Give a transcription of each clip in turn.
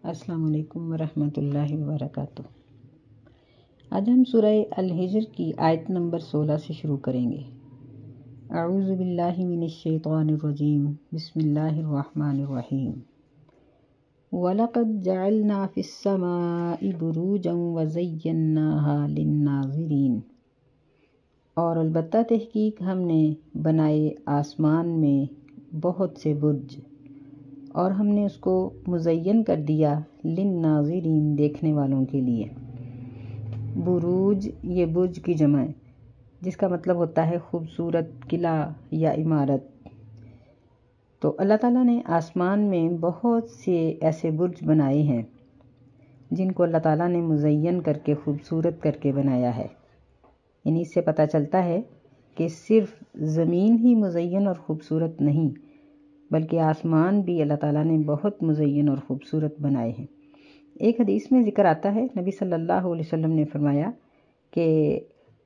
السلام علیکم ورحمۃ اللہ وبرکاتہ۔ آج ہم سورہ الحجر کی آیت نمبر 16 سے شروع کریں گے۔ اعوذ باللہ من الشیطان الرجیم، بسم اللہ الرحمن الرحیم۔ وَلَقَدْ جَعَلْنَا فِي السَّمَاءِ بُرُوجًا وَزَيَّنَّاهَا لِلنَّاظِرِينَ، اور البتہ تحقیق ہم نے بنائے آسمان میں بہت سے برج، اور ہم نے اس کو مزین کر دیا للناظرین، دیکھنے والوں کے لیے۔ بروج یہ برج کی جمع ہے، جس کا مطلب ہوتا ہے خوبصورت قلعہ یا عمارت۔ تو اللہ تعالیٰ نے آسمان میں بہت سے ایسے برج بنائے ہیں جن کو اللہ تعالیٰ نے مزین کر کے خوبصورت کر کے بنایا ہے۔ یعنی اس سے پتہ چلتا ہے کہ صرف زمین ہی مزین اور خوبصورت نہیں، بلکہ آسمان بھی اللہ تعالیٰ نے بہت مزین اور خوبصورت بنائے ہیں۔ ایک حدیث میں ذکر آتا ہے، نبی صلی اللہ علیہ وسلم نے فرمایا کہ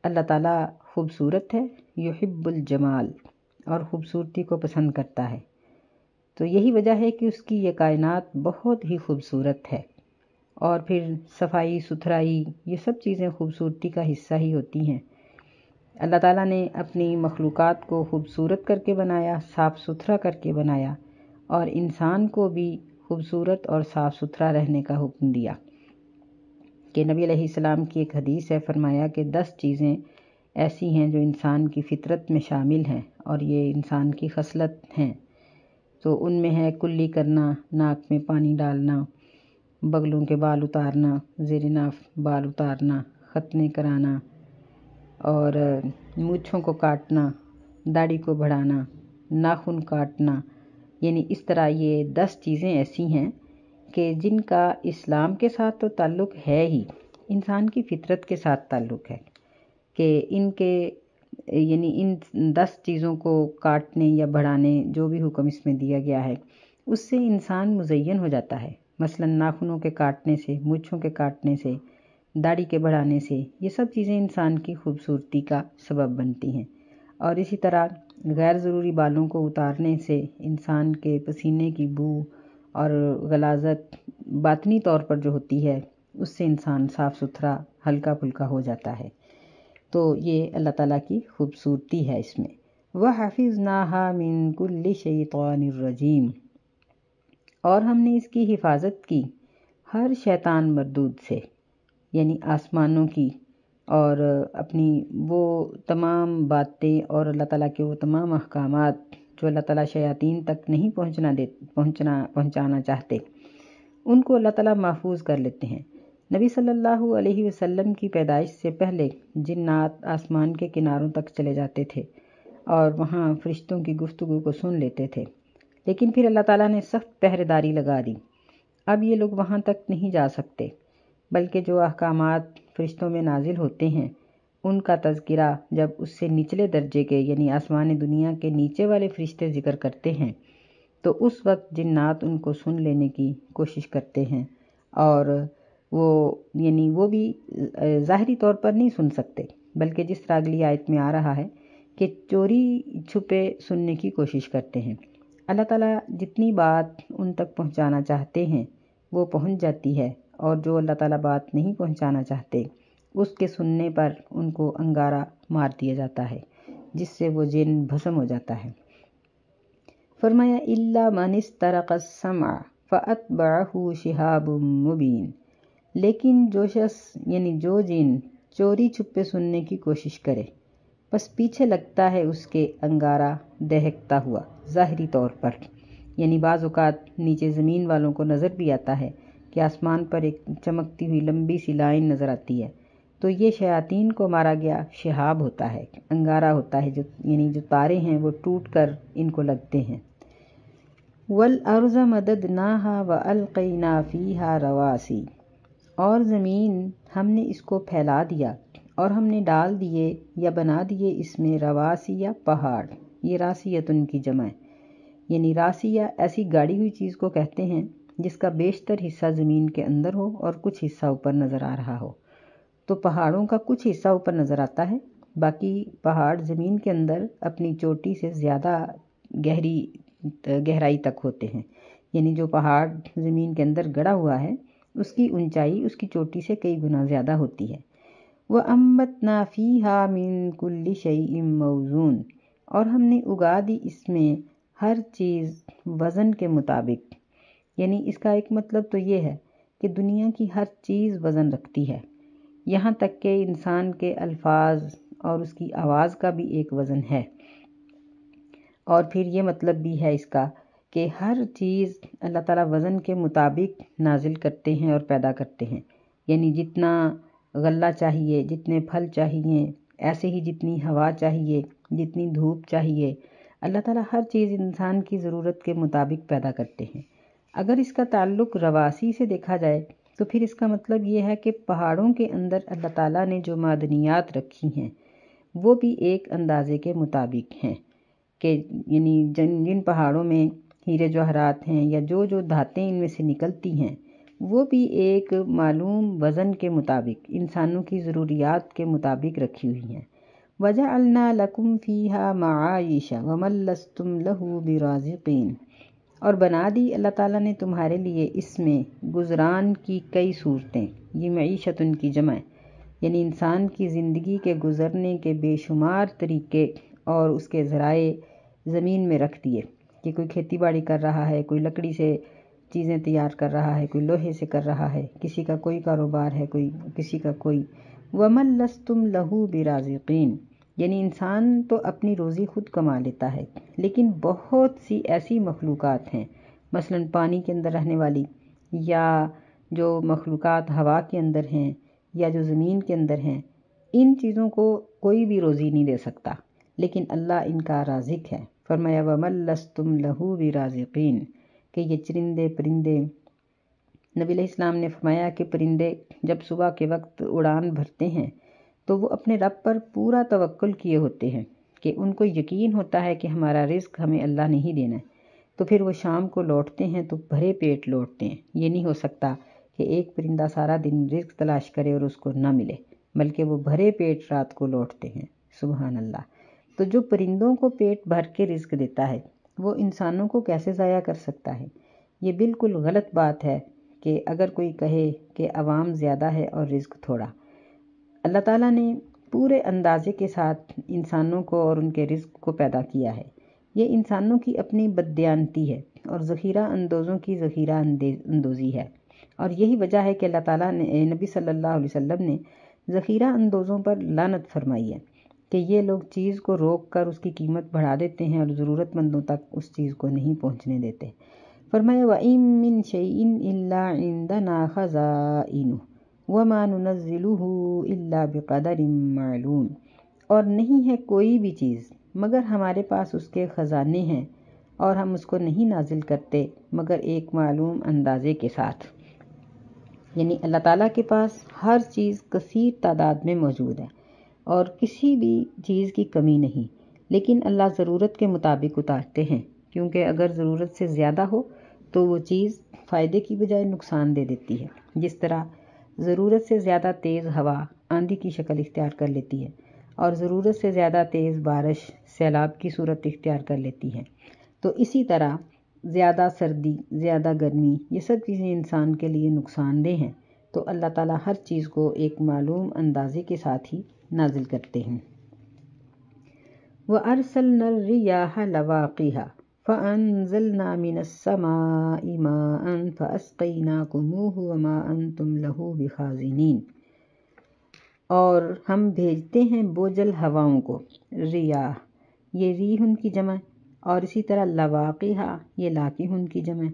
اللہ تعالیٰ خوبصورت ہے، یحب الجمال، اور خوبصورتی کو پسند کرتا ہے۔ تو یہی وجہ ہے کہ اس کی یہ کائنات بہت ہی خوبصورت ہے، اور پھر صفائی ستھرائی یہ سب چیزیں خوبصورتی کا حصہ ہی ہوتی ہیں۔ اللہ تعالیٰ نے اپنی مخلوقات کو خوبصورت کر کے بنایا، صاف ستھرا کر کے بنایا، اور انسان کو بھی خوبصورت اور صاف ستھرا رہنے کا حکم دیا۔ کہ نبی علیہ السلام کی ایک حدیث ہے، فرمایا کہ 10 چیزیں ایسی ہیں جو انسان کی فطرت میں شامل ہیں، اور یہ انسان کی خصلت ہیں۔ تو ان میں ہے کلی کرنا، ناک میں پانی ڈالنا، بغلوں کے بال اتارنا، زیر ناف بال اتارنا، ختنے کرانا، اور مونچھوں کو کاٹنا، داڑھی کو بڑھانا، ناخن کاٹنا۔ یعنی اس طرح یہ 10 چیزیں ایسی ہیں کہ جن کا اسلام کے ساتھ تو تعلق ہے ہی، انسان کی فطرت کے ساتھ تعلق ہے، کہ ان 10 چیزوں کو کاٹنے یا بڑھانے جو بھی حکم اس میں دیا گیا ہے، اس سے انسان مزین ہو جاتا ہے۔ مثلا ناخنوں کے کاٹنے سے، مونچھوں کے کاٹنے سے، داڑھی کے بڑھانے سے، یہ سب چیزیں انسان کی خوبصورتی کا سبب بنتی ہیں۔ اور اسی طرح غیر ضروری بالوں کو اتارنے سے انسان کے پسینے کی بو اور غلاظت باطنی طور پر جو ہوتی ہے، اس سے انسان صاف ستھرا ہلکا پھلکا ہو جاتا ہے۔ تو یہ اللہ تعالیٰ کی خوبصورتی ہے اس میں۔ وَحَفِظْنَاهَا مِن كُلِّ شَيْطَانٍ رَجِيمٍ، اور ہم نے اس کی حفاظت کی ہر شیطان مردود سے، یعنی آسمانوں کی، اور اپنی وہ تمام باتیں اور اللہ تعالیٰ کے وہ تمام احکامات جو اللہ تعالیٰ شیاطین تک نہیں پہنچانا چاہتے، ان کو اللہ تعالیٰ محفوظ کر لیتے ہیں۔ نبی صلی اللہ علیہ وسلم کی پیدائش سے پہلے جنات آسمان کے کناروں تک چلے جاتے تھے اور وہاں فرشتوں کی گفتگو کو سن لیتے تھے، لیکن پھر اللہ تعالیٰ نے سخت پہرے داری لگا دی۔ اب یہ لوگ وہاں تک نہیں جا سکتے، بلکہ جو احکامات فرشتوں میں نازل ہوتے ہیں ان کا تذکرہ جب اس سے نچلے درجے کے، یعنی آسمان دنیا کے نیچے والے فرشتے ذکر کرتے ہیں، تو اس وقت جنات ان کو سن لینے کی کوشش کرتے ہیں، اور وہ بھی ظاہری طور پر نہیں سن سکتے، بلکہ جس طرح اگلی آیت میں آ رہا ہے کہ چوری چھپے سننے کی کوشش کرتے ہیں۔ اللہ تعالیٰ جتنی بات ان تک پہنچانا چاہتے ہیں وہ پہنچ جاتی ہے، اور جو اللہ تعالیٰ بات نہیں پہنچانا چاہتے اس کے سننے پر ان کو انگارہ مار دیا جاتا ہے، جس سے وہ جن بھسم ہو جاتا ہے۔ فرمایا إِلَّا مَنِ اسْتَرَقَ السَّمْعَ فَأَتْبَعَهُ شِهَابٌ مُّبِينٌ، لیکن جو شخص یعنی جو جن چوری چھپے سننے کی کوشش کرے، بس پیچھے لگتا ہے اس کے انگارہ دہکتا ہوا ظاہری طور پر۔ یعنی بعض اوقات نیچے زمین والوں کو نظر بھی آتا ہے کہ آسمان پر ایک چمکتی ہوئی لمبی سی لائن نظر آتی ہے، تو یہ شیاطین کو مارا گیا شہاب ہوتا ہے، انگارہ ہوتا ہے، جو تارے ہیں وہ ٹوٹ کر ان کو لگتے ہیں۔ وَالْأَرْضَ مَدَدْنَاهَا وَأَلْقَيْنَا فِيهَا رَوَاسِيَ، اور زمین ہم نے اس کو پھیلا دیا اور ہم نے ڈال دیے یا بنا دیے اس میں رواسیہ پہاڑ۔ یہ راسیتن کی جمع ہے، یعنی راسیہ ایسی گاڑی ہوئی چیز کو کہتے ہیں جس کا بیشتر حصہ زمین کے اندر ہو اور کچھ حصہ اوپر نظر آ رہا ہو۔ تو پہاڑوں کا کچھ حصہ اوپر نظر آتا ہے، باقی پہاڑ زمین کے اندر اپنی چوٹی سے زیادہ گہرائی تک ہوتے ہیں، یعنی جو پہاڑ زمین کے اندر گڑا ہوا ہے اس کی اونچائی اس کی چوٹی سے کئی گنا زیادہ ہوتی ہے۔ وَأَنبَتْنَا فِيهَا مِن كُلِّ شَيْءٍ مَوْزُونٍ، اور ہم نے اگا دی اس میں ہر چیز وزن کے مطابق۔ یعنی اس کا ایک مطلب تو یہ ہے کہ دنیا کی ہر چیز وزن رکھتی ہے، یہاں تک کہ انسان کے الفاظ اور اس کی آواز کا بھی ایک وزن ہے۔ اور پھر یہ مطلب بھی ہے اس کا کہ ہر چیز اللہ تعالیٰ وزن کے مطابق نازل کرتے ہیں اور پیدا کرتے ہیں۔ یعنی جتنا غلہ چاہیے، جتنے پھل چاہیے، ایسے ہی جتنی ہوا چاہیے، جتنی دھوپ چاہیے، اللہ تعالیٰ ہر چیز انسان کی ضرورت کے مطابق پیدا کرتے ہیں۔ اگر اس کا تعلق رواسی سے دیکھا جائے تو پھر اس کا مطلب یہ ہے کہ پہاڑوں کے اندر اللہ تعالیٰ نے جو معدنیات رکھی ہیں وہ بھی ایک اندازے کے مطابق ہیں، کہ یعنی جن پہاڑوں میں ہیرے جواہرات ہیں یا جو دھاتیں ان میں سے نکلتی ہیں وہ بھی ایک معلوم وزن کے مطابق انسانوں کی ضروریات کے مطابق رکھی ہوئی ہیں۔ وَجَعَلْنَا لَكُمْ فِيهَا مَعَائِشَ وَمَن لَّسْتُمْ لَهُ بِرَازِقِينَ، اور بنا دی اللہ تعالیٰ نے تمہارے لیے اس میں گزران کی کئی صورتیں۔ یہ معیشت ان کی جمع ہے، یعنی انسان کی زندگی کے گزرنے کے بے شمار طریقے اور اس کے ذرائع زمین میں رکھ دیے، کہ کوئی کھیتی باڑی کر رہا ہے، کوئی لکڑی سے چیزیں تیار کر رہا ہے، کوئی لوہے سے کر رہا ہے، کسی کا کوئی کاروبار ہے، کسی کا کوئی۔ وَمَن لَّسْتُمْ لَهُ بِرَازِقِينَ، یعنی انسان تو اپنی روزی خود کما لیتا ہے، لیکن بہت سی ایسی مخلوقات ہیں، مثلا پانی کے اندر رہنے والی، یا جو مخلوقات ہوا کے اندر ہیں، یا جو زمین کے اندر ہیں، ان چیزوں کو کوئی بھی روزی نہیں دے سکتا، لیکن اللہ ان کا رازق ہے۔ فرمایا وَمَن لَّسْتُمْ لَهُ بِرَازِقِينَ، کہ یہ چرندے پرندے، نبی علیہ السلام نے فرمایا کہ پرندے جب صبح کے وقت اڑان بھرتے ہیں تو وہ اپنے رب پر پورا توکل کیے ہوتے ہیں، کہ ان کو یقین ہوتا ہے کہ ہمارا رزق ہمیں اللہ نہیں دینا ہے، تو پھر وہ شام کو لوٹتے ہیں تو بھرے پیٹ لوٹتے ہیں۔ یہ نہیں ہو سکتا کہ ایک پرندہ سارا دن رزق تلاش کرے اور اس کو نہ ملے، بلکہ وہ بھرے پیٹ رات کو لوٹتے ہیں۔ سبحان اللہ۔ تو جو پرندوں کو پیٹ بھر کے رزق دیتا ہے وہ انسانوں کو کیسے ضائع کر سکتا ہے؟ یہ بالکل غلط بات ہے کہ اگر کوئی کہے کہ عوام زیادہ ہے اور رزق تھوڑا۔ اللہ تعالیٰ نے پورے اندازے کے ساتھ انسانوں کو اور ان کے رزق کو پیدا کیا ہے۔ یہ انسانوں کی اپنی بددیانتی ہے اور ذخیرہ اندوزوں کی ذخیرہ اندوزی ہے، اور یہی وجہ ہے کہ اللہ تعالیٰ نے نبی صلی اللہ علیہ وسلم نے ذخیرہ اندوزوں پر لعنت فرمائی ہے کہ یہ لوگ چیز کو روک کر اس کی قیمت بڑھا دیتے ہیں اور ضرورت مندوں تک اس چیز کو نہیں پہنچنے دیتے۔ فرمایا وَإِن مِّن شَيْءٍ إِلَّا عِندَنَا خَزَائِنُهُ وَمَا نُنَزِّلُهُ إِلَّا بِقَدَرٍ مَّعْلُومٍ، اور نہیں ہے کوئی بھی چیز مگر ہمارے پاس اس کے خزانے ہیں، اور ہم اس کو نہیں نازل کرتے مگر ایک معلوم اندازے کے ساتھ۔ یعنی اللہ تعالیٰ کے پاس ہر چیز کثیر تعداد میں موجود ہے اور کسی بھی چیز کی کمی نہیں، لیکن اللہ ضرورت کے مطابق اتارتے ہیں، کیونکہ اگر ضرورت سے زیادہ ہو تو وہ چیز فائدے کی بجائے نقصان دے دیتی ہے، جس طرح ضرورت سے زیادہ تیز ہوا آندھی کی شکل اختیار کر لیتی ہے اور ضرورت سے زیادہ تیز بارش سیلاب کی صورت اختیار کر لیتی ہے۔ تو اسی طرح زیادہ سردی، زیادہ گرمی، یہ سب چیزیں انسان کے لیے نقصان دہ ہیں، تو اللہ تعالیٰ ہر چیز کو ایک معلوم اندازے کے ساتھ ہی نازل کرتے ہیں۔ وَأَرْسَلْنَا الرِّيَاحَ لَوَاقِحَ فَأَنزَلْنَا مِنَ السَّمَاءِ مَاءً فَأَسْقَيْنَاكُمُوهُ وَمَا أَنْتُمْ لَهُ بِخَازِنِينَ، اور ہم بھیجتے ہیں بوجھل ہواؤں کو، ریاح یہ ریح کی جمع، اور اسی طرح لواقحہ یہ لاقح کی جمع،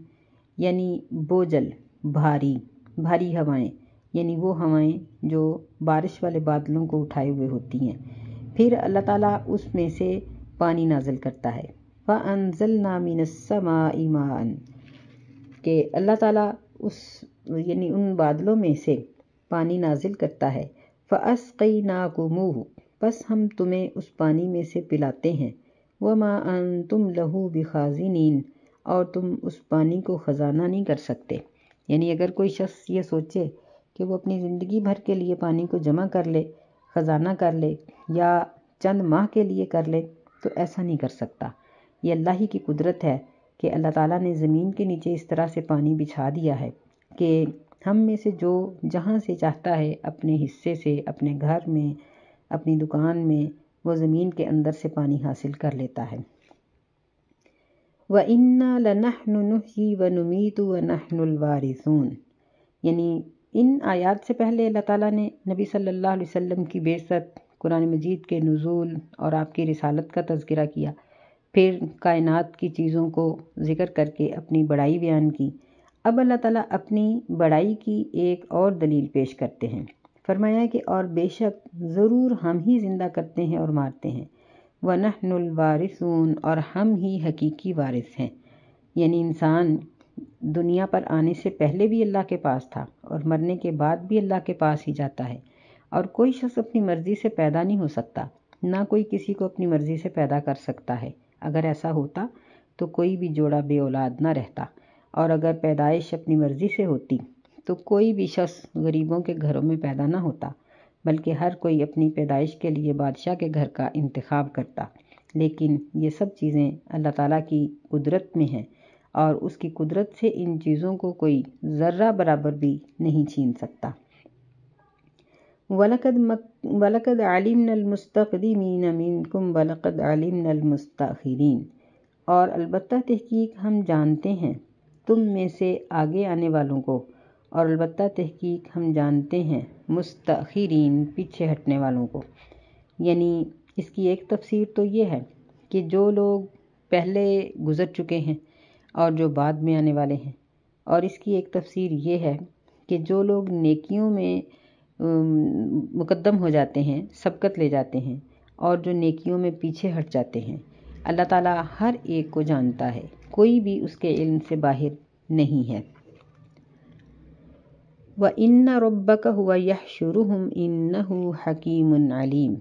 یعنی بوجھل بھاری ہوائیں، یعنی وہ ہوائیں جو بارش والے بادلوں کو اٹھائے ہوئے ہوتی ہیں۔ پھر اللہ تعالیٰ اس میں سے پانی نازل کرتا ہے، فَأَنزَلْنَا مِنَ السَّمَاءِ مَاءً، کہ اللہ تعالیٰ یعنی ان بادلوں میں سے پانی نازل کرتا ہے، فَأَسْقَيْنَاكُمُوهُ، بس ہم تمہیں اس پانی میں سے پلاتے ہیں، وَمَا أَنْتُمْ لَهُ بِخَازِنِينَ، اور تم اس پانی کو خزانہ نہیں کر سکتے۔ یعنی اگر کوئی شخص یہ سوچے کہ وہ اپنی زندگی بھر کے لیے پانی کو جمع کر لے، خزانہ کر لے، یا چند ماہ کے لیے کر لے، تو ایسا نہیں کر سکتا۔ یہ اللہ ہی کی قدرت ہے کہ اللہ تعالیٰ نے زمین کے نیچے اس طرح سے پانی بچھا دیا ہے کہ ہم میں سے جو جہاں سے چاہتا ہے اپنے حصے سے، اپنے گھر میں، اپنی دکان میں، وہ زمین کے اندر سے پانی حاصل کر لیتا ہے۔ وَإِنَّا لَنَحْنُ نُحْيِي وَنُمِيتُ وَنَحْنُ الْوَارِثُونَ، یعنی ان آیات سے پہلے اللہ تعالیٰ نے نبی صلی اللہ علیہ وسلم کی بعثت، قرآن مجید کے نزول اور آپ کی رسالت کا تذکرہ کیا، پھر کائنات کی چیزوں کو ذکر کر کے اپنی بڑائی بیان کی۔ اب اللہ تعالیٰ اپنی بڑائی کی ایک اور دلیل پیش کرتے ہیں، فرمایا کہ اور بے شک ضرور ہم ہی زندہ کرتے ہیں اور مارتے ہیں، وَنَحْنُ الْوَارِثُونَ، اور ہم ہی حقیقی وارث ہیں، یعنی انسان دنیا پر آنے سے پہلے بھی اللہ کے پاس تھا اور مرنے کے بعد بھی اللہ کے پاس ہی جاتا ہے، اور کوئی شخص اپنی مرضی سے پیدا نہیں ہو سکتا، نہ کوئی کسی کو اپنی مرضی سے پیدا کر سکتا ہے۔ اگر ایسا ہوتا تو کوئی بھی جوڑا بے اولاد نہ رہتا، اور اگر پیدائش اپنی مرضی سے ہوتی تو کوئی بھی شخص غریبوں کے گھروں میں پیدا نہ ہوتا، بلکہ ہر کوئی اپنی پیدائش کے لیے بادشاہ کے گھر کا انتخاب کرتا۔ لیکن یہ سب چیزیں اللہ تعالیٰ کی قدرت میں ہیں، اور اس کی قدرت سے ان چیزوں کو کوئی ذرہ برابر بھی نہیں چھین سکتا۔ وَلَقَدْ عَلِمْنَا الْمُسْتَقْدِمِينَ مِنْكُمْ وَلَقَدْ عَلِمْنَا الْمُسْتَأْخِرِينَ، اور البتہ تحقیق ہم جانتے ہیں تم میں سے آگے آنے والوں کو، اور البتہ تحقیق ہم جانتے ہیں مستأخرین، پیچھے ہٹنے والوں کو۔ یعنی اس کی ایک تفسیر تو یہ ہے کہ جو لوگ پہلے گزر چکے ہیں اور جو بعد میں آنے والے ہیں، اور اس کی ایک تفسیر یہ ہے کہ جو لوگ نیکیوں میں مقدم ہو جاتے ہیں، سبقت لے جاتے ہیں، اور جو نیکیوں میں پیچھے ہٹ جاتے ہیں، اللہ تعالیٰ ہر ایک کو جانتا ہے، کوئی بھی اس کے علم سے باہر نہیں ہے۔ وَإِنَّ رَبَّكَ هُوَ يَحْشُرُهُمْ إِنَّهُ حَكِيمٌ عَلِيمٌ،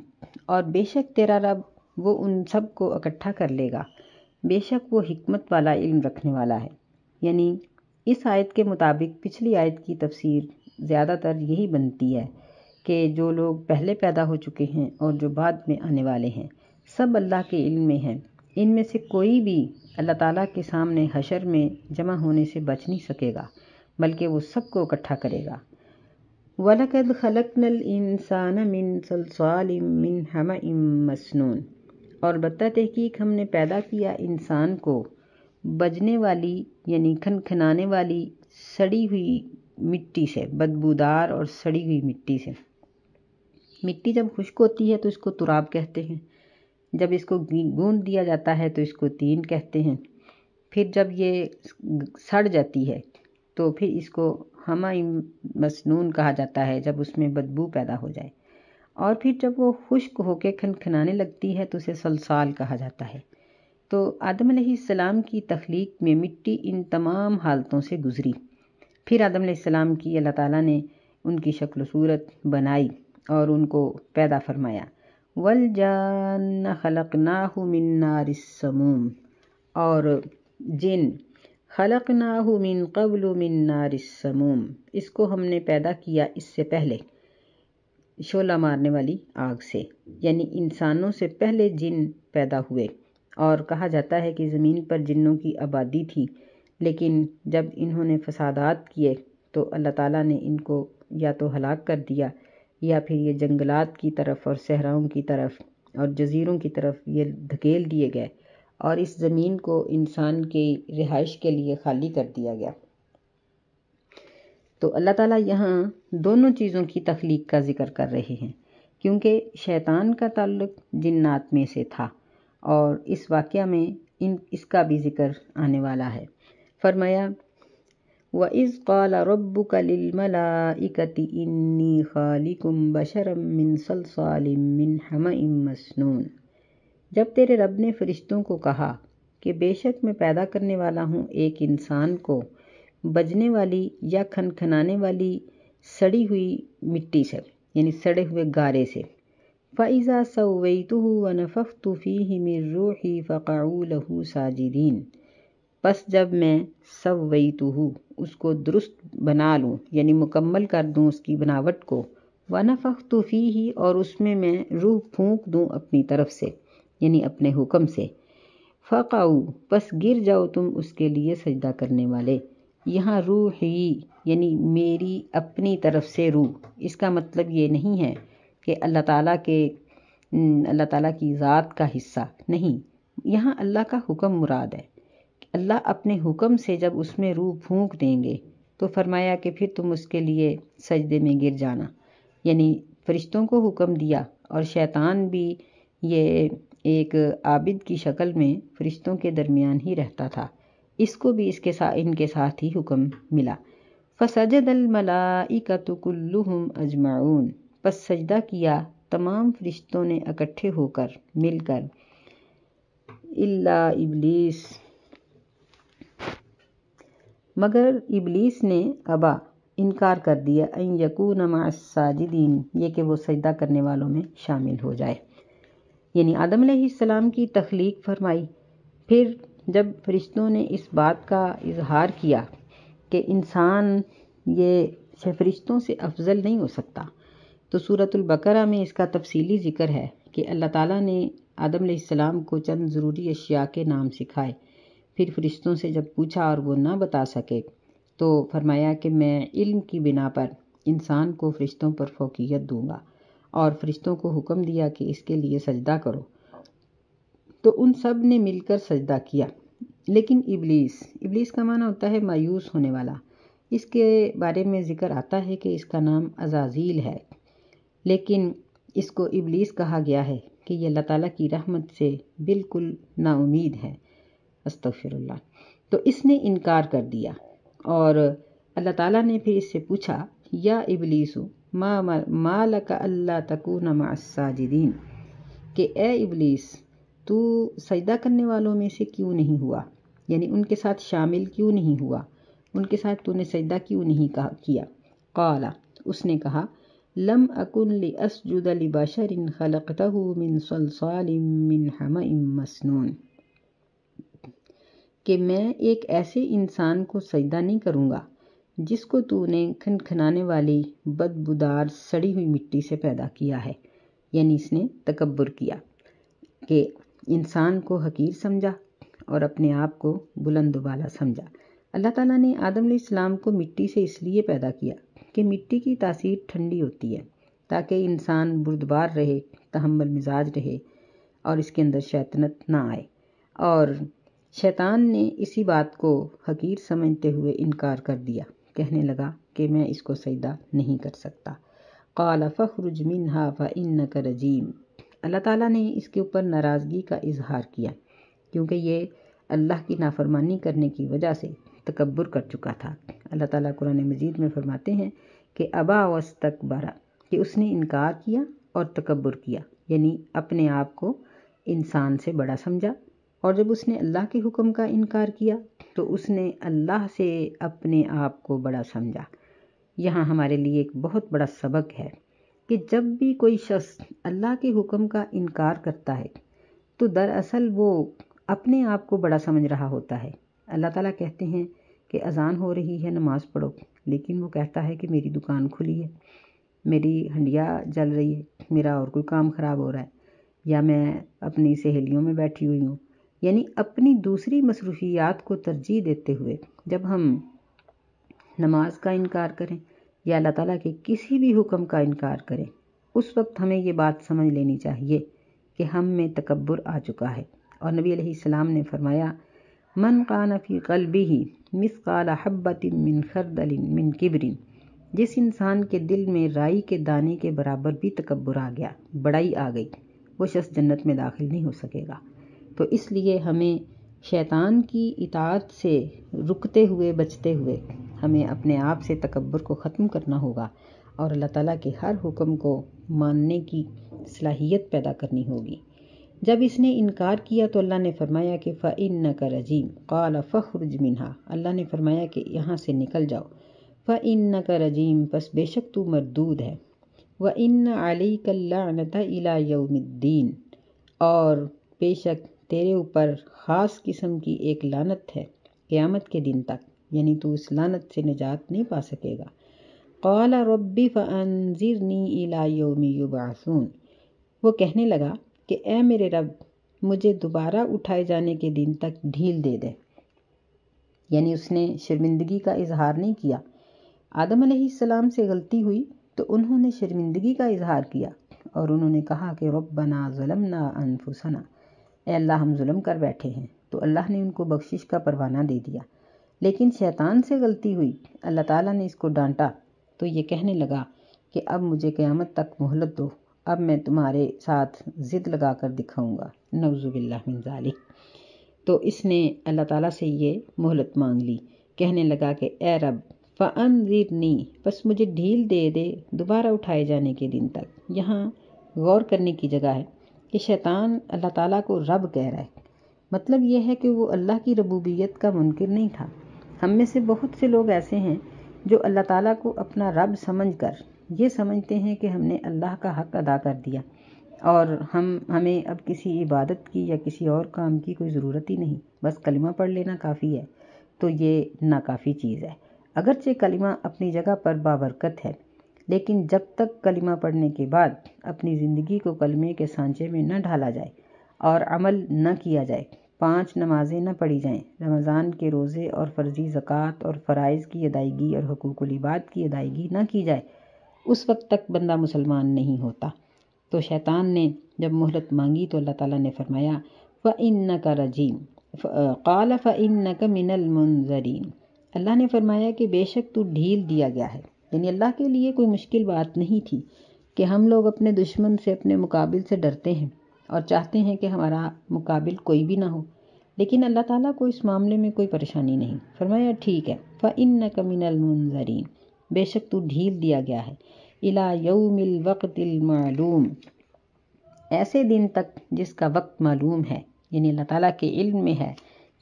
اور بے شک تیرا رب وہ ان سب کو اکٹھا کر لے گا، بے شک وہ حکمت والا علم رکھنے والا ہے۔ یعنی اس آیت کے مطابق پچھلی آیت کی تفسیر زیادہ تر یہی بنتی ہے کہ جو لوگ پہلے پیدا ہو چکے ہیں اور جو بعد میں آنے والے ہیں، سب اللہ کے علم میں ہیں، ان میں سے کوئی بھی اللہ تعالیٰ کے سامنے حشر میں جمع ہونے سے بچ نہیں سکے گا، بلکہ وہ سب کو اکٹھا کرے گا۔ وَلَقَدْ خَلَقْنَا الْإِنسَانَ مِنْ صَلْصَالٍ مِّنْ حَمَإٍ مَّسْنُونٍ، اور البتہ تحقیق ہم نے پیدا کیا انسان کو بجنے والی یعنی کھنکھنانے والی سڑی ہوئی مٹی سے، بدبودار اور سڑی ہوئی مٹی سے۔ مٹی جب خشک ہوتی ہے تو اس کو تراب کہتے ہیں، جب اس کو گوندھ دیا جاتا ہے تو اس کو تین کہتے ہیں، پھر جب یہ سڑ جاتی ہے تو پھر اس کو حمأ مسنون کہا جاتا ہے، جب اس میں بدبو پیدا ہو جائے، اور پھر جب وہ خشک ہو کے کھنکھنانے لگتی ہے تو اسے صلصال کہا جاتا ہے۔ تو آدم علیہ السلام کی تخلیق میں مٹی ان تمام حالتوں سے گزری، پھر آدم علیہ السلام کی اللہ تعالیٰ نے ان کی شکل و صورت بنائی اور ان کو پیدا فرمایا۔ وَالْجَانَّ خَلَقْنَاهُ مِن نَارِ السَّمُومِ، اور جن خَلَقْنَاهُ مِن قَبْلُ مِن نَارِ السَّمُومِ، اس کو ہم نے پیدا کیا اس سے پہلے شعلہ مارنے والی آگ سے، یعنی انسانوں سے پہلے جن پیدا ہوئے، اور کہا جاتا ہے کہ زمین پر جنوں کی آبادی تھی، لیکن جب انہوں نے فسادات کیے تو اللہ تعالیٰ نے ان کو یا تو ہلاک کر دیا، یا پھر یہ جنگلات کی طرف اور صحراؤں کی طرف اور جزیروں کی طرف یہ دھکیل دیے گئے، اور اس زمین کو انسان کی رہائش کے لیے خالی کر دیا گیا۔ تو اللہ تعالیٰ یہاں دونوں چیزوں کی تخلیق کا ذکر کر رہے ہیں، کیونکہ شیطان کا تعلق جنات میں سے تھا، اور اس واقعہ میں اس کا بھی ذکر آنے والا ہے۔ فرمایا وَإِذْ قَالَ رَبُّكَ لِلْمَلَائِكَةِ إِنِّي خَالِقٌ بَشَرًا مِّن صَلْصَالٍ مِّنْ حَمَإٍ مَّسْنُونٍ، جب تیرے رب نے فرشتوں کو کہا کہ بے شک میں پیدا کرنے والا ہوں ایک انسان کو بجنے والی یا کھنکھنانے والی سڑی ہوئی مٹی سے، یعنی سڑے ہوئے گارے سے، فَإِذَا سَوَّيْتُهُ وَنَفَخْتُ فِيهِ مِن رُّوحِي فَقَعُوا لَهُ سَاجِدِينَ، پس جب میں سویتُهُ اس کو درست بنا لوں، یعنی مکمل کر دوں اس کی بناوٹ کو، وَنَفَخْتُ فِيهِ، اور اس میں روح پھونک دوں اپنی طرف سے، یعنی اپنے حکم سے، فقعوا پس گر جاؤ تم اس کے لیے سجدہ کرنے والے۔ یہاں روحی یعنی میری اپنی طرف سے روح، اس کا مطلب یہ نہیں ہے کہ اللہ تعالیٰ کی ذات کا حصہ نہیں، یہاں اللہ کا حکم مراد ہے۔ اللہ اپنے حکم سے جب اس میں روح پھونک دیں گے تو فرمایا کہ پھر تم اس کے لیے سجدے میں گر جانا، یعنی فرشتوں کو حکم دیا، اور شیطان بھی یہ ایک عابد کی شکل میں فرشتوں کے درمیان ہی رہتا تھا، اس کو بھی ان کے ساتھ ہی حکم ملا۔ فسجد الملائکۃ کلہم اجمعون پس سجدہ کیا تمام فرشتوں نے اکٹھے ہو کر مل کر، الا ابلیس مگر ابلیس نے ابا انکار کر دیا، ان یکون مع الساجدین یہ کہ وہ سجدہ کرنے والوں میں شامل ہو جائے، یعنی آدم علیہ السلام کی تخلیق فرمائی۔ پھر جب فرشتوں نے اس بات کا اظہار کیا کہ انسان یہ فرشتوں سے افضل نہیں ہو سکتا، تو سورۃ البقرہ میں اس کا تفصیلی ذکر ہے کہ اللہ تعالیٰ نے آدم علیہ السلام کو چند ضروری اشیاء کے نام سکھائے، پھر فرشتوں سے جب پوچھا اور وہ نہ بتا سکے تو فرمایا کہ میں علم کی بنا پر انسان کو فرشتوں پر فوقیت دوں گا، اور فرشتوں کو حکم دیا کہ اس کے لیے سجدہ کرو، تو ان سب نے مل کر سجدہ کیا، لیکن ابلیس کا معنی ہوتا ہے مایوس ہونے والا۔ اس کے بارے میں ذکر آتا ہے کہ اس کا نام عزازیل ہے، لیکن اس کو ابلیس کہا گیا ہے کہ یہ اللہ تعالیٰ کی رحمت سے بالکل نا امید ہے، استغفر اللہ۔ تو اس نے انکار کر دیا، اور اللہ تعالیٰ نے پھر اس سے پوچھا، یا ابلیس ما لک الا تکون مع الساجدین، کہ اے ابلیس تو سجدہ کرنے والوں میں سے کیوں نہیں ہوا، یعنی ان کے ساتھ شامل کیوں نہیں ہوا، ان کے ساتھ تو نے سجدہ کیوں نہیں کیا۔ قال اس نے کہا، لم اکن لاسجد لبشر خلقتہ من صلصال من حمأ مسنون، کہ میں ایک ایسے انسان کو سجدہ نہیں کروں گا جس کو تو نے کھنکھنانے والی بدبودار سڑی ہوئی مٹی سے پیدا کیا ہے، یعنی اس نے تکبر کیا کہ انسان کو حقیر سمجھا اور اپنے آپ کو بلند و بالا سمجھا۔ اللہ تعالیٰ نے آدم علیہ السلام کو مٹی سے اس لیے پیدا کیا کہ مٹی کی تاثیر ٹھنڈی ہوتی ہے تاکہ انسان بردبار رہے، تحمل مزاج رہے اور اس کے اندر شیطنت نہ آئے، اور شیطان نے اسی بات کو حقیر سمجھتے ہوئے انکار کر دیا، کہنے لگا کہ میں اس کو سجدہ نہیں کر سکتا۔ قال فاخرج منہا فانک رجیم، اللہ تعالیٰ نے اس کے اوپر ناراضگی کا اظہار کیا کیونکہ یہ اللہ کی نافرمانی کرنے کی وجہ سے تکبر کر چکا تھا۔ اللہ تعالیٰ قرآن مجید میں فرماتے ہیں کہ ابا واستکبر، کہ اس نے انکار کیا اور تکبر کیا، یعنی اپنے آپ کو انسان سے بڑا سمجھا، اور جب اس نے اللہ کے حکم کا انکار کیا تو اس نے اللہ سے اپنے آپ کو بڑا سمجھا۔ یہاں ہمارے لیے ایک بہت بڑا سبق ہے کہ جب بھی کوئی شخص اللہ کے حکم کا انکار کرتا ہے تو دراصل وہ اپنے آپ کو بڑا سمجھ رہا ہوتا ہے۔ اللہ تعالیٰ کہتے ہیں کہ اذان ہو رہی ہے، نماز پڑھو، لیکن وہ کہتا ہے کہ میری دکان کھلی ہے، میری ہنڈیا جل رہی ہے، میرا اور کوئی کام خراب ہو رہا ہے، یا میں اپنی سہیلیوں میں بیٹھی ہوئی ہوں، یعنی اپنی دوسری مصروفیات کو ترجیح دیتے ہوئے جب ہم نماز کا انکار کریں یا اللہ تعالیٰ کے کسی بھی حکم کا انکار کریں، اس وقت ہمیں یہ بات سمجھ لینی چاہیے کہ ہم میں تکبر آ چکا ہے۔ اور نبی علیہ السلام نے فرمایا، من کان فی قلبہ مثقال حبۃ من خردل من کبر، جس انسان کے دل میں رائی کے دانے کے برابر بھی تکبر آ گیا، بڑائی آ گئی، وہ شخص جنت میں داخل نہیں ہو سکے گا۔ تو اس لیے ہمیں شیطان کی اطاعت سے رکتے ہوئے بچتے ہوئے ہمیں اپنے آپ سے تکبر کو ختم کرنا ہوگا، اور اللہ تعالیٰ کے ہر حکم کو ماننے کی صلاحیت پیدا کرنی ہوگی۔ جب اس نے انکار کیا تو اللہ نے فرمایا کہ فَإِنَّكَ رَجِيمٌ قَالَ فَاخْرُجْ مِنْهَا، اللہ نے فرمایا کہ یہاں سے نکل جاؤ، فَإِنَّكَ رَجِيمٌ پس بے شک تو مردود ہے، وَإِنَّ عَلَيْكَ اللَّعْنَةَ إِلَى يَوْمِ الدِّينِ، اور بے شک تیرے اوپر خاص قسم کی ایک لعنت ہے قیامت کے دن تک، یعنی تو اس لعنت سے نجات نہیں پا سکے گا۔ قال رب فانظرنی الی یوم یبعثون، وہ کہنے لگا کہ اے میرے رب مجھے دوبارہ اٹھائے جانے کے دن تک ڈھیل دے دے۔ یعنی اس نے شرمندگی کا اظہار نہیں کیا۔ آدم علیہ السلام سے غلطی ہوئی تو انہوں نے شرمندگی کا اظہار کیا اور انہوں نے کہا کہ ربنا ظلمنا انفسنا، اے اللہ ہم ظلم کر بیٹھے ہیں، تو اللہ نے ان کو بخشش کا پروانہ دے دیا۔ لیکن شیطان سے غلطی ہوئی، اللہ تعالیٰ نے اس کو ڈانٹا تو یہ کہنے لگا کہ اب مجھے قیامت تک مہلت دو، اب میں تمہارے ساتھ ضد لگا کر دکھاؤں گا، نعوذ باللہ من ذالک۔ تو اس نے اللہ تعالیٰ سے یہ مہلت مانگ لی، کہنے لگا کہ اے رب فَأَنذِرْنِی، بس مجھے ڈھیل دے دے دوبارہ اٹھائے جانے کے دن تک۔ یہاں غور کرنے کی جگہ ہے کہ شیطان اللہ تعالیٰ کو رب کہہ رہا ہے، مطلب یہ ہے کہ وہ اللہ کی ربوبیت کا منکر نہیں تھا۔ ہم میں سے بہت سے لوگ ایسے ہیں جو اللہ تعالیٰ کو اپنا رب سمجھ کر یہ سمجھتے ہیں کہ ہم نے اللہ کا حق ادا کر دیا اور ہمیں اب کسی عبادت کی یا کسی اور کام کی کوئی ضرورت ہی نہیں، بس کلمہ پڑھ لینا کافی ہے۔ تو یہ ناکافی چیز ہے۔ اگرچہ کلمہ اپنی جگہ پر بابرکت ہے، لیکن جب تک کلمہ پڑھنے کے بعد اپنی زندگی کو کلمے کے سانچے میں نہ ڈھالا جائے اور عمل نہ کیا جائے، 5 نمازیں نہ پڑھی جائیں، رمضان کے روزے اور فرضی زکوٰۃ اور فرائض کی ادائیگی اور حقوق العباد کی ادائیگی نہ کی جائے، اس وقت تک بندہ مسلمان نہیں ہوتا۔ تو شیطان نے جب مہلت مانگی تو اللہ تعالیٰ نے فرمایا فَإِنَّكَ رَجِيمٌ قَالَ فَإِنَّكَ مِنَ الْمُنذَرِينَ، اللہ نے فرمایا کہ بے شک تو ڈھیل دیا گیا ہے۔ یعنی اللہ کے لیے کوئی مشکل بات نہیں تھی کہ ہم لوگ اپنے دشمن سے، اپنے مقابل سے ڈرتے ہیں اور چاہتے ہیں کہ ہمارا مقابل کوئی بھی نہ ہو، لیکن اللہ تعالیٰ کو اس معاملے میں کوئی پریشانی نہیں۔ فرمایا ٹھیک ہے، فَإِنَّكَ مِنَ الْمُنذَرِينَ، بے شک تو ڈھیل دیا گیا ہے، إِلَى يَوْمِ الْوَقْتِ الْمَعْلُومِ، ایسے دن تک جس کا وقت معلوم ہے، یعنی اللہ تعالیٰ کے علم میں ہے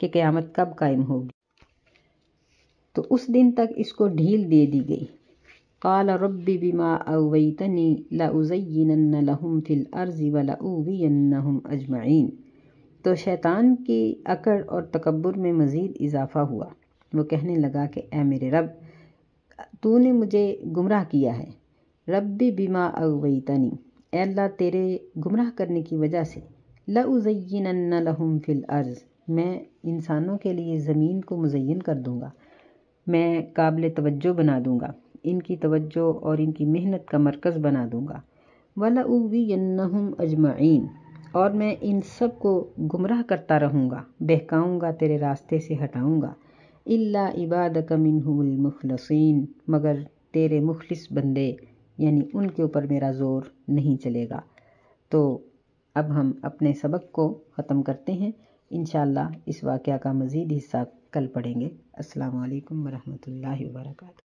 کہ قیامت کب قائم ہوگی، تو اس دن تک اس کو ڈھیل دے دی گئی۔ قال رب بما اغویتنی لأزینن لہم فی الارض ولأغوینہم اجمعین، تو شیطان کی اکڑ اور تکبر میں مزید اضافہ ہوا۔ وہ کہنے لگا کہ اے میرے رب، تو نے مجھے گمراہ کیا ہے۔ رب بما اغویتنی، اے اللہ تیرے گمراہ کرنے کی وجہ سے، لأزینن لہم فی الارض، میں انسانوں کے لیے زمین کو مزین کر دوں گا، میں قابل توجہ بنا دوں گا، ان کی توجہ اور ان کی محنت کا مرکز بنا دوں گا۔ وَلَأُغْوِيَنَّهُمْ أَجْمَعِينَ، اور میں ان سب کو گمراہ کرتا رہوں گا، بہکاؤں گا، تیرے راستے سے ہٹاؤں گا۔ إِلَّا عِبَادَكَ مِنْهُمُ الْمُخْلَصِينَ، مگر تیرے مخلص بندے، یعنی ان کے اوپر میرا زور نہیں چلے گا۔ تو اب ہم اپنے سبق کو ختم کرتے ہیں، انشاءاللہ اس واقعہ کا مزید حصہ کل پڑھیں گے۔ السلام علیکم ورحمۃ اللہ وبرکاتہ۔